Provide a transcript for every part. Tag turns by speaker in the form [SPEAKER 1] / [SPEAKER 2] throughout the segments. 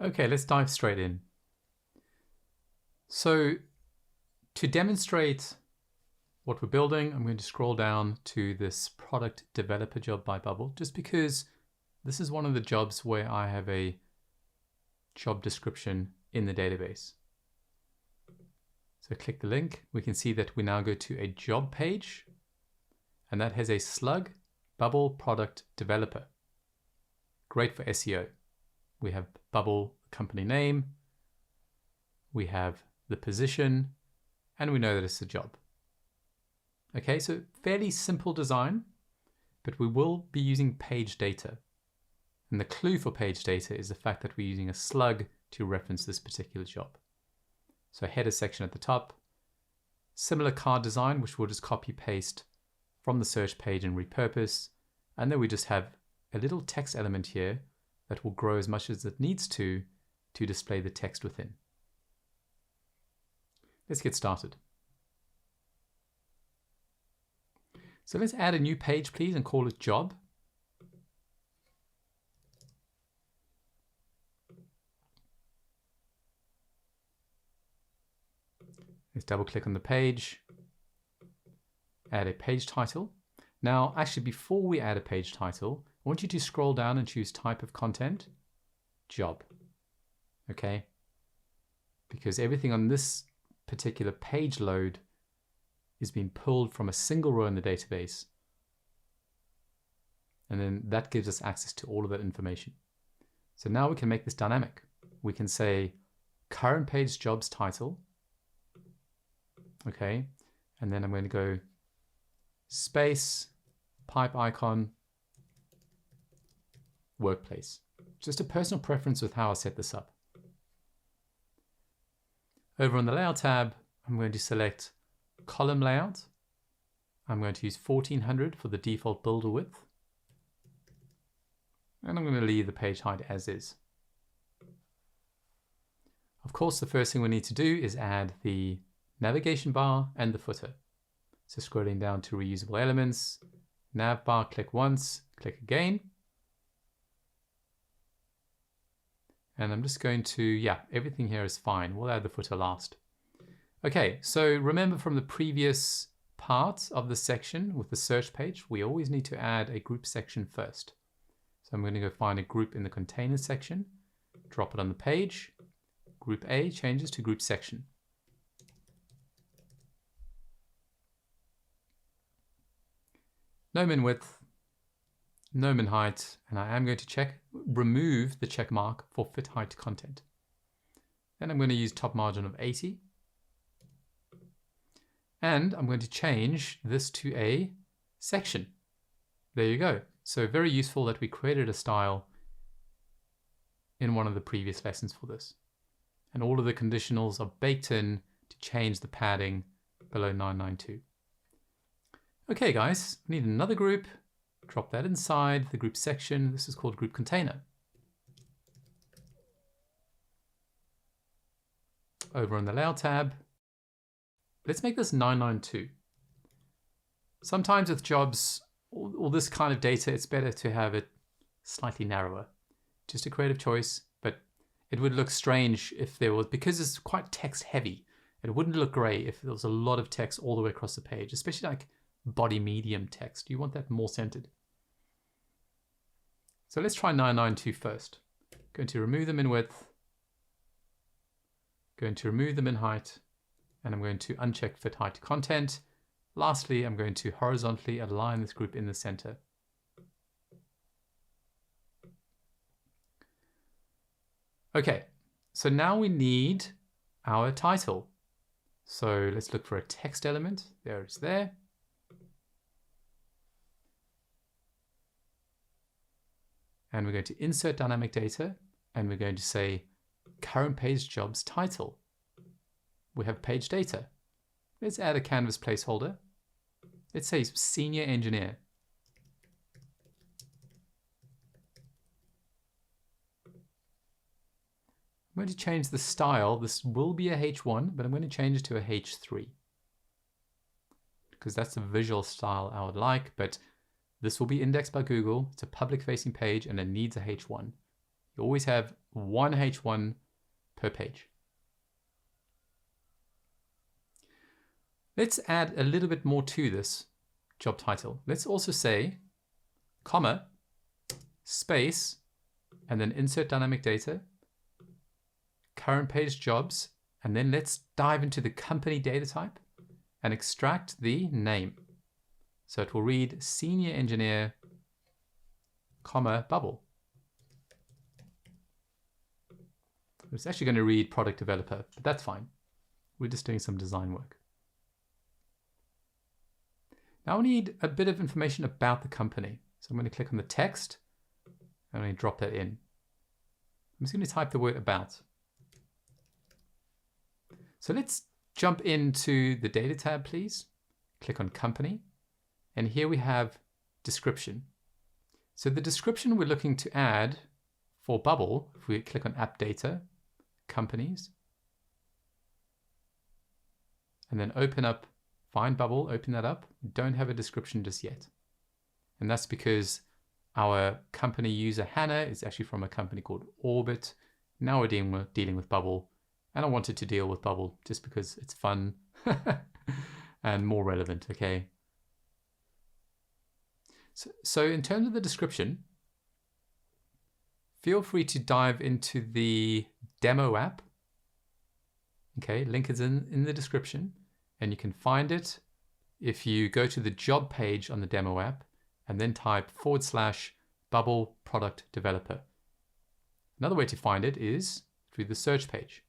[SPEAKER 1] Okay, let's dive straight in. So to demonstrate what we're building, I'm going to scroll down to this product developer job by Bubble, just because this is one of the jobs where I have a job description in the database. So click the link. We can see that we now go to a job page, and that has a slug Bubble product developer. Great for SEO. We have Bubble company name, we have the position, and we know that it's a job. Okay, so fairly simple design, but we will be using page data. And the clue for page data is the fact that we're using a slug to reference this particular job. So header section at the top, similar card design, which we'll just copy paste from the search page and repurpose. And then we just have a little text element here that will grow as much as it needs to display the text within. Let's get started. So let's add a new page, please, and call it job. Let's double click on the page, add a page title. Now, actually, before we add a page title, I want you to scroll down and choose type of content, job. Okay? Because everything on this particular page load is being pulled from a single row in the database. And then that gives us access to all of that information. So now we can make this dynamic. We can say current page jobs title. Okay. And then I'm going to go space, pipe icon, workplace. Just a personal preference with how I set this up. Over on the layout tab, I'm going to select column layout. I'm going to use 1400 for the default builder width. And I'm going to leave the page height as is. Of course, the first thing we need to do is add the navigation bar and the footer. So scrolling down to reusable elements, nav bar, click once, click again. And I'm just going to, yeah, everything here is fine. We'll add the footer last. Okay, so remember from the previous part of the section with the search page, we always need to add a group section first. So I'm going to go find a group in the container section, drop it on the page. Group A changes to group section. No min width, no min height, and I am going to remove the check mark for fit height content. Then I'm going to use top margin of 80. And I'm going to change this to a section. There you go. So very useful that we created a style in one of the previous lessons for this. And all of the conditionals are baked in to change the padding below 992. Okay, guys, we need another group. Drop that inside the group section. This is called group container. Over on the layout tab, let's make this 992. Sometimes with jobs or this kind of data, it's better to have it slightly narrower. Just a creative choice, but it would look strange if there was, because it's quite text heavy, it wouldn't look great if there was a lot of text all the way across the page, especially like body medium text. You want that more centered. So let's try 992 first. Going to remove the min width, going to remove the min height, and I'm going to uncheck fit height content. Lastly, I'm going to horizontally align this group in the center. Okay, so now we need our title. So let's look for a text element. There it's there. And we're going to insert dynamic data, and we're going to say current page jobs title. We have page data. Let's add a canvas placeholder. Let's say senior engineer. I'm going to change the style. This will be a H1, but I'm going to change it to a H3 because that's the visual style I would like, but this will be indexed by Google. It's a public facing page and it needs a H1. You always have one H1 per page. Let's add a little bit more to this job title. Let's also say, comma, space, and then insert dynamic data, current page jobs, and then let's dive into the company data type and extract the name. So it will read senior engineer, comma, bubble. It's actually going to read product developer, but that's fine. We're just doing some design work. Now we need a bit of information about the company. So I'm going to click on the text and I'm going to drop that in. I'm just going to type the word about. So let's jump into the data tab, please. Click on company. And here we have description. So the description we're looking to add for Bubble, if we click on app data, companies, and then open up, find Bubble, open that up. We don't have a description just yet. And that's because our company user Hannah is actually from a company called Orbit. Now we're dealing with Bubble. And I wanted to deal with Bubble just because it's fun and more relevant, okay? So in terms of the description, feel free to dive into the demo app. Okay, link is in the description and you can find it if you go to the job page on the demo app and then type /Bubble product developer. Another way to find it is through the search page.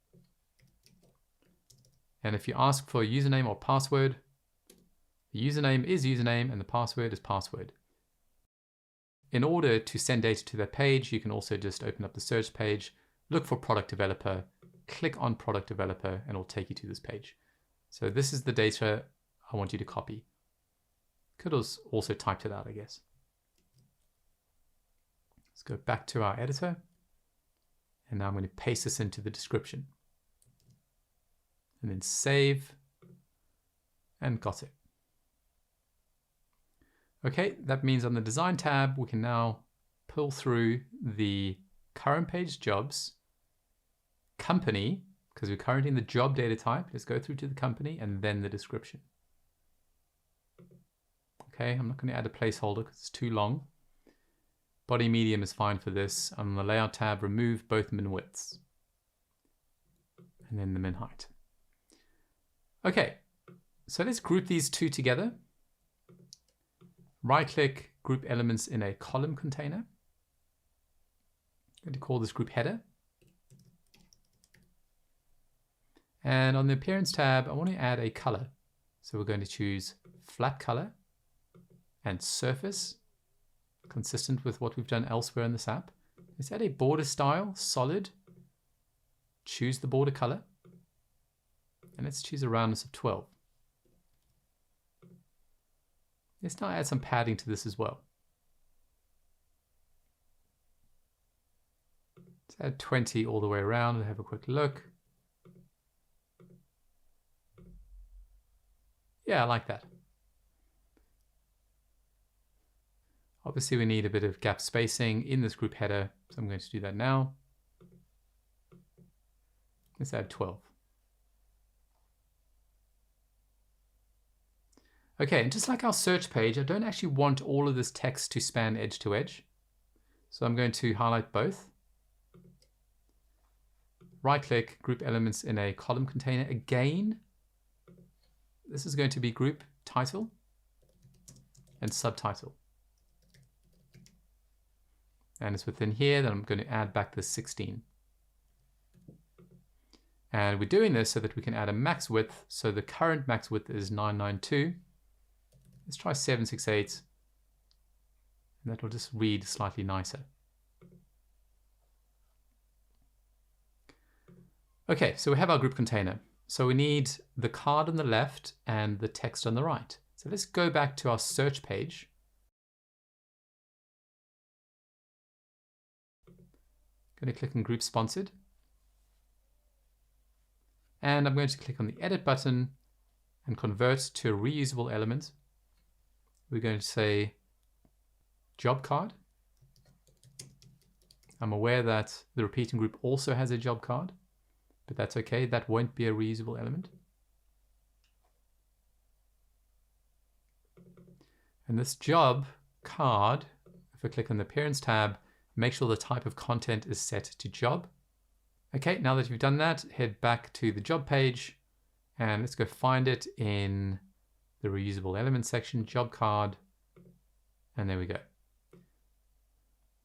[SPEAKER 1] And if you ask for a username or password, the username is username and the password is password. In order to send data to that page, you can also just open up the search page, look for product developer, click on product developer, and it'll take you to this page. So this is the data I want you to copy. Could also typed it out, I guess. Let's go back to our editor. And now I'm going to paste this into the description. And then save, and got it. Okay, that means on the design tab, we can now pull through the current page jobs, company, because we're currently in the job data type. Let's go through to the company and then the description. Okay, I'm not going to add a placeholder because it's too long. Body medium is fine for this. On the layout tab, remove both min widths and then the min height. Okay, so let's group these two together. Right-click, group elements in a column container. I'm going to call this group header. And on the appearance tab, I want to add a color. So we're going to choose flat color and surface, consistent with what we've done elsewhere in this app. Let's add a border style, solid. Choose the border color. And let's choose a roundness of 12. Let's now add some padding to this as well. Let's add 20 all the way around and have a quick look. Yeah, I like that. Obviously, we need a bit of gap spacing in this group header, so I'm going to do that now. Let's add 12. Okay, and just like our search page, I don't actually want all of this text to span edge to edge. So I'm going to highlight both. Right-click, group elements in a column container. Again, this is going to be group title and subtitle. And it's within here that I'm going to add back the 16. And we're doing this so that we can add a max width. So the current max width is 992. Let's try 768, and that will just read slightly nicer. Okay, so we have our group container. So we need the card on the left and the text on the right. So let's go back to our search page. I'm going to click on group sponsored. And I'm going to click on the edit button and convert to a reusable element. We're going to say job card I'm aware that the repeating group also has a job card, but that's okay. That won't be a reusable element. And this job card, if I click on the Appearance tab, make sure the type of content is set to job. Okay, now that you've done that, head back to the job page and let's go find it in the reusable element section, job card, and there we go.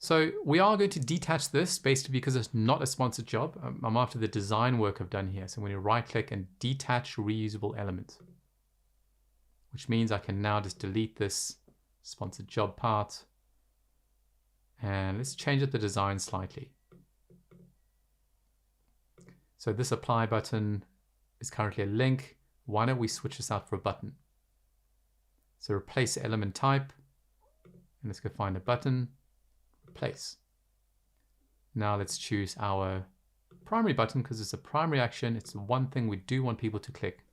[SPEAKER 1] So we are going to detach this basically because it's not a sponsored job. I'm after the design work I've done here. So I'm going to right click and detach reusable element, which means I can now just delete this sponsored job part. And let's change up the design slightly. So this apply button is currently a link. Why don't we switch this out for a button? So replace element type, and let's go find a button, replace. Now let's choose our primary button because it's a primary action. It's the one thing we do want people to click.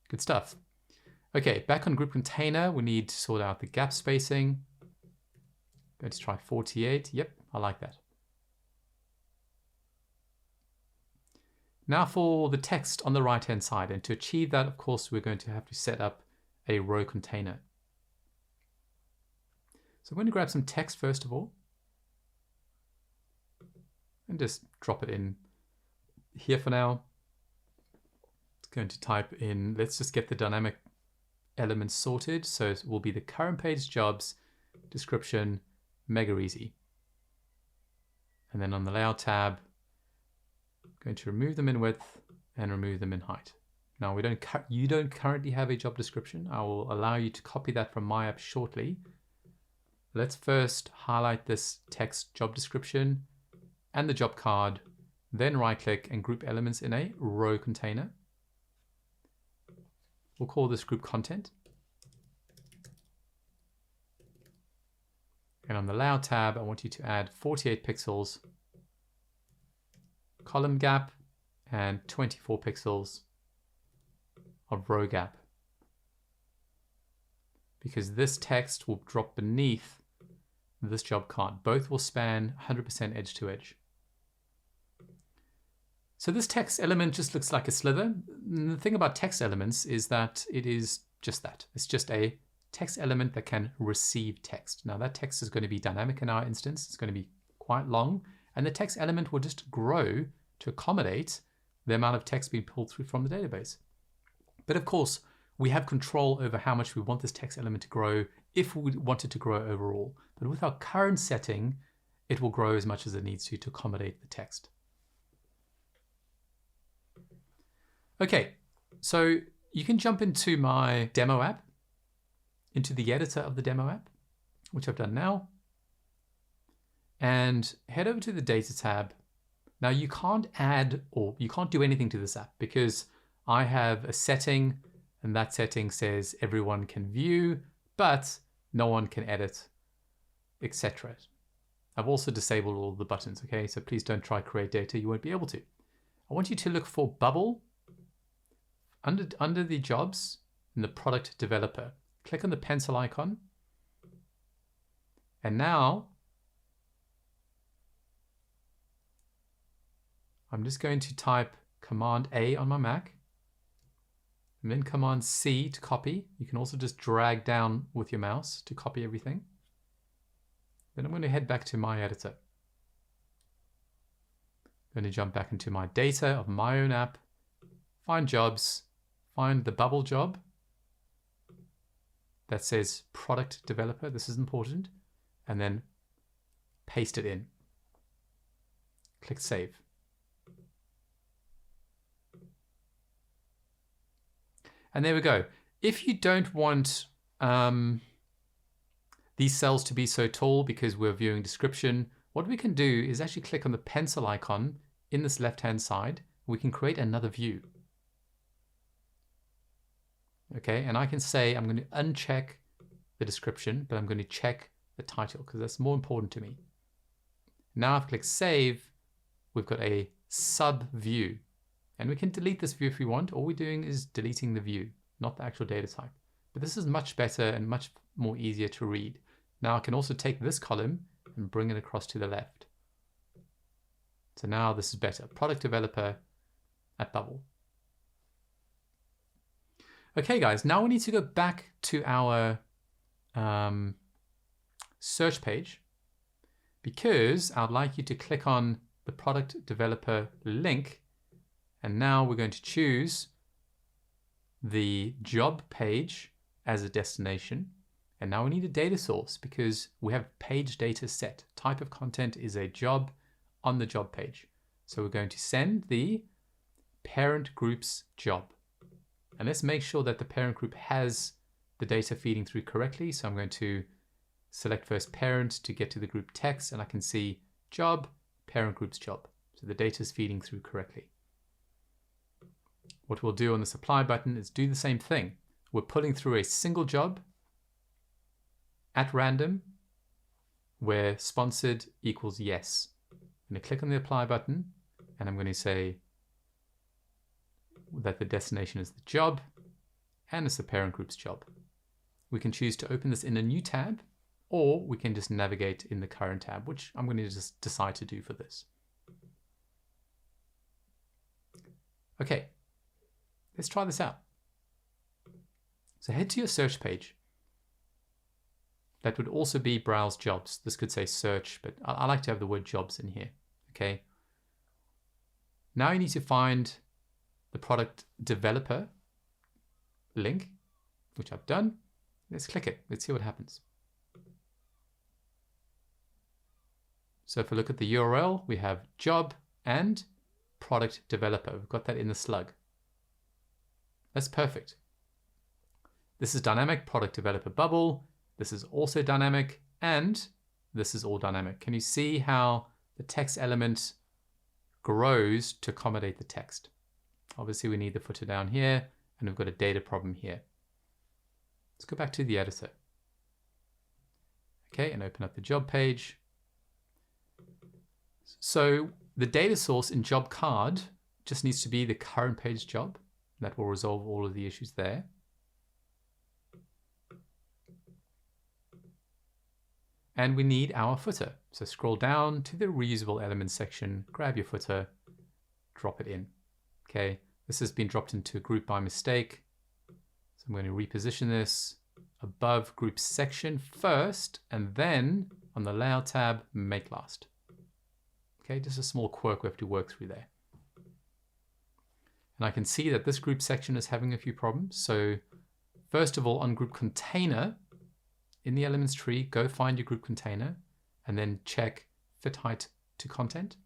[SPEAKER 1] Good stuff. Okay, back on group container, we need to sort out the gap spacing. Going to try 48. Yep, I like that. Now for the text on the right-hand side, and to achieve that, of course, we're going to have to set up a row container. So I'm going to grab some text first of all, and just drop it in here for now. It's going to type in, let's just get the dynamic elements sorted. So it will be the current page jobs, description, mega easy. And then on the layout tab, going to remove them in width and remove them in height. Now you don't currently have a job description. I will allow you to copy that from my app shortly. Let's first highlight this text job description and the job card, then right click and group elements in a row container. We'll call this group content. And on the layout tab, I want you to add 48 pixels column gap and 24 pixels of row gap, because this text will drop beneath this job card. Both will span 100% edge to edge. So this text element just looks like a sliver. And the thing about text elements is that it is just that. It's just a text element that can receive text. Now that text is going to be dynamic in our instance. It's going to be quite long. And the text element will just grow to accommodate the amount of text being pulled through from the database. But of course, we have control over how much we want this text element to grow if we want it to grow overall. But with our current setting, it will grow as much as it needs to accommodate the text. Okay, so you can jump into my demo app, into the editor of the demo app, which I've done now, and head over to the data tab. Now you can't add or you can't do anything to this app because I have a setting and that setting says everyone can view, but no one can edit, etc. I've also disabled all the buttons, okay? So please don't try create data, you won't be able to. I want you to look for bubble under the jobs in the product developer. Click on the pencil icon. And now I'm just going to type Command A on my Mac and then Command C to copy. You can also just drag down with your mouse to copy everything. Then I'm going to head back to my editor. I'm going to jump back into my data of my own app, find jobs, find the bubble job that says product developer. This is important. And then paste it in. Click save. And there we go. If you don't want these cells to be so tall because we're viewing description, what we can do is actually click on the pencil icon in this left-hand side. We can create another view. Okay, and I can say I'm going to uncheck the description, but I'm going to check the title because that's more important to me. Now I've clicked save, we've got a sub view. And we can delete this view if we want. All we're doing is deleting the view, not the actual data type. But this is much better and much more easier to read. Now I can also take this column and bring it across to the left. So now this is better. Product developer at bubble. Okay, guys, now we need to go back to our search page, because I'd like you to click on the product developer link. And now we're going to choose the job page as a destination. And now we need a data source because we have page data set. Type of content is a job on the job page. So we're going to send the parent group's job. And let's make sure that the parent group has the data feeding through correctly. So I'm going to select first parent to get to the group text, and I can see job, parent group's job. So the data is feeding through correctly. What we'll do on the supply button is do the same thing. We're pulling through a single job at random where sponsored equals yes. I'm going to click on the apply button, and I'm going to say that the destination is the job and it's the parent group's job. We can choose to open this in a new tab, or we can just navigate in the current tab, which I'm going to just decide to do for this. Okay, let's try this out. So head to your search page. That would also be browse jobs. This could say search, but I like to have the word jobs in here. Okay. Now you need to find the product developer link, which I've done. Let's click it. Let's see what happens. So if we look at the URL, we have job and product developer. We've got that in the slug. That's perfect. This is dynamic product developer bubble. This is also dynamic, and this is all dynamic. Can you see how the text element grows to accommodate the text? Obviously, we need the footer down here, and we've got a data problem here. Let's go back to the editor. Okay, and open up the job page. So the data source in job card just needs to be the current page job. That will resolve all of the issues there. And we need our footer. So scroll down to the reusable elements section, grab your footer, drop it in. Okay, this has been dropped into a group by mistake. So I'm going to reposition this above group section first, and then on the layout tab, make last. Okay, just a small quirk we have to work through there. And I can see that this group section is having a few problems. So first of all, on group container, in the elements tree, go find your group container and then check fit height to content.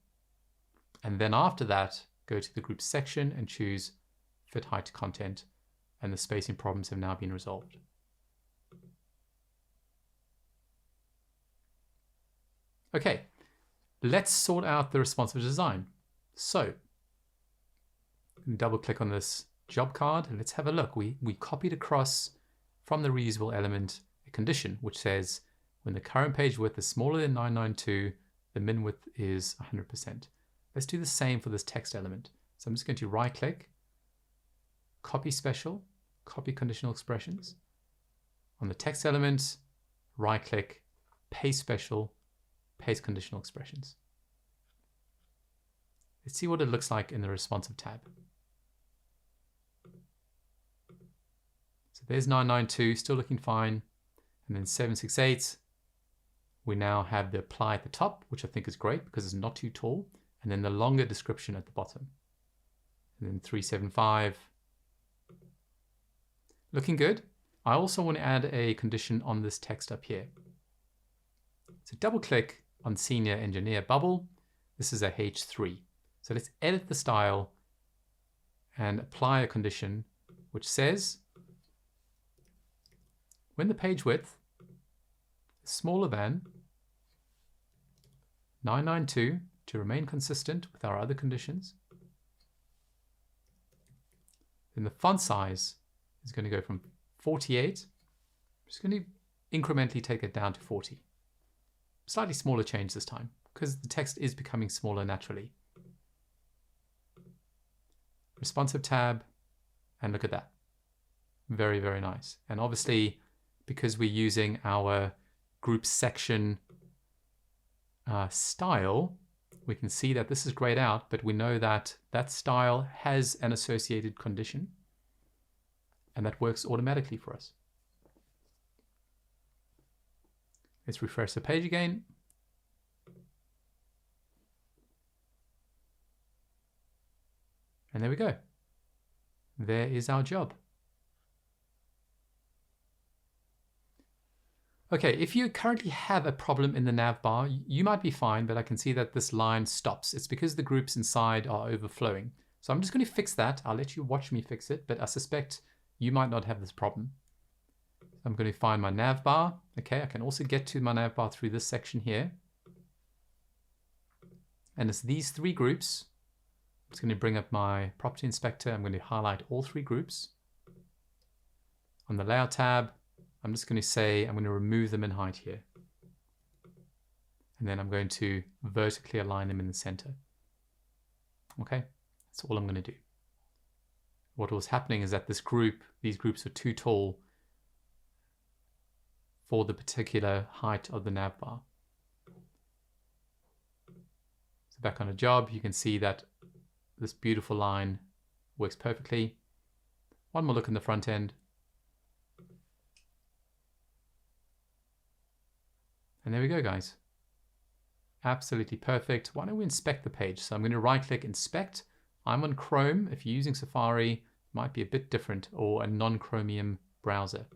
[SPEAKER 1] And then after that, go to the group section and choose fit height to content. And the spacing problems have now been resolved. Okay, let's sort out the responsive design. So double click on this job card and let's have a look. We copied across from the reusable element a condition which says when the current page width is smaller than 992, the min width is 100%. Let's do the same for this text element. So I'm just going to right click, copy special, copy conditional expressions. On the text element, right click, paste special, paste conditional expressions. Let's see what it looks like in the responsive tab. So there's 992, still looking fine. And then 768, we now have the apply at the top, which I think is great because it's not too tall. And then the longer description at the bottom. And then 375, looking good. I also want to add a condition on this text up here. So double click on senior engineer bubble. This is a H3. So let's edit the style and apply a condition which says when the page width is smaller than 992 to remain consistent with our other conditions, then the font size is going to go from 48. I'm just going to incrementally take it down to 40. Slightly smaller change this time because the text is becoming smaller naturally. Responsive tab, and look at that. Very, very nice. And obviously, because we're using our group section style, we can see that this is grayed out, but we know that that style has an associated condition, and that works automatically for us. Let's refresh the page again. And there we go. There is our job. Okay, if you currently have a problem in the nav bar, you might be fine, but I can see that this line stops. It's because the groups inside are overflowing. So I'm just going to fix that. I'll let you watch me fix it, but I suspect you might not have this problem. I'm going to find my nav bar. Okay, I can also get to my nav bar through this section here. And it's these three groups. I'm just going to bring up my property inspector. I'm going to highlight all three groups. On the layout tab, I'm just going to say I'm going to remove them in height here. And then I'm going to vertically align them in the center. Okay, that's all I'm going to do. What was happening is that these groups are too tall for the particular height of the nav bar. So back on a job, you can see that this beautiful line works perfectly. One more look in the front end. And there we go, guys. Absolutely perfect. Why don't we inspect the page? So I'm going to right-click Inspect. I'm on Chrome. If you're using Safari, it might be a bit different, or a non-Chromium browser.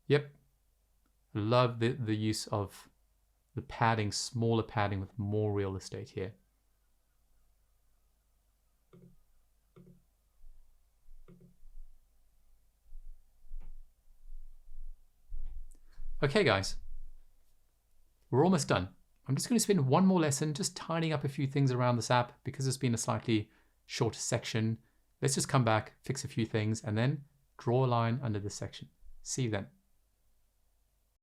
[SPEAKER 1] Yep. Love the use of the padding, smaller padding with more real estate here. Okay, guys, we're almost done. I'm just going to spend one more lesson just tidying up a few things around this app because it's been a slightly shorter section. Let's just come back, fix a few things, and then draw a line under this section. See you then.